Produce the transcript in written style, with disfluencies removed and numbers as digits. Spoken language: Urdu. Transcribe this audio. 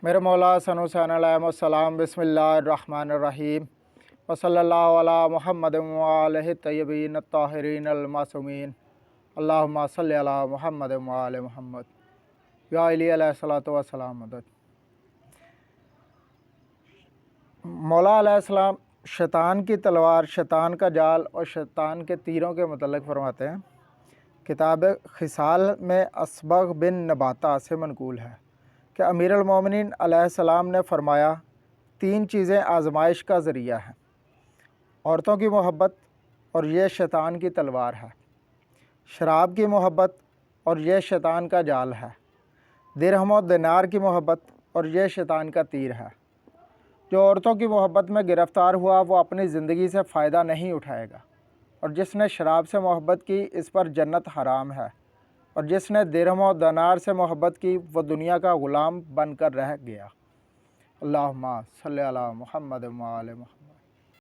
میرے مولا ثنا حسین علیہ السلام بسم اللہ الرحمن الرحیم وصلی اللہ علی محمد وآلہ الطیبین الطاہرین المعصومین اللہم صلی علی محمد وآل محمد یا علی علیہ الصلوۃ والسلام مدد۔ مولا علیہ السلام شیطان کی تلوار، شیطان کا جال اور شیطان کے تیروں کے متعلق فرماتے ہیں۔ کتاب خصال میں اصبغ بن نباتہ سے منقول ہے کہ امیر المومنین علیہ السلام نے فرمایا، تین چیزیں آزمائش کا ذریعہ ہیں: عورتوں کی محبت اور یہ شیطان کی تلوار ہے، شراب کی محبت اور یہ شیطان کا جال ہے، درہم و دینار کی محبت اور یہ شیطان کا تیر ہے۔ جو عورتوں کی محبت میں گرفتار ہوا وہ اپنی زندگی سے فائدہ نہیں اٹھائے گا، اور جس نے شراب سے محبت کی اس پر جنت حرام ہے، اور جس نے درہم و دینار سے محبت کی وہ دنیا کا غلام بن کر رہ گیا۔ اللہم صلی علی محمد وآل محمد۔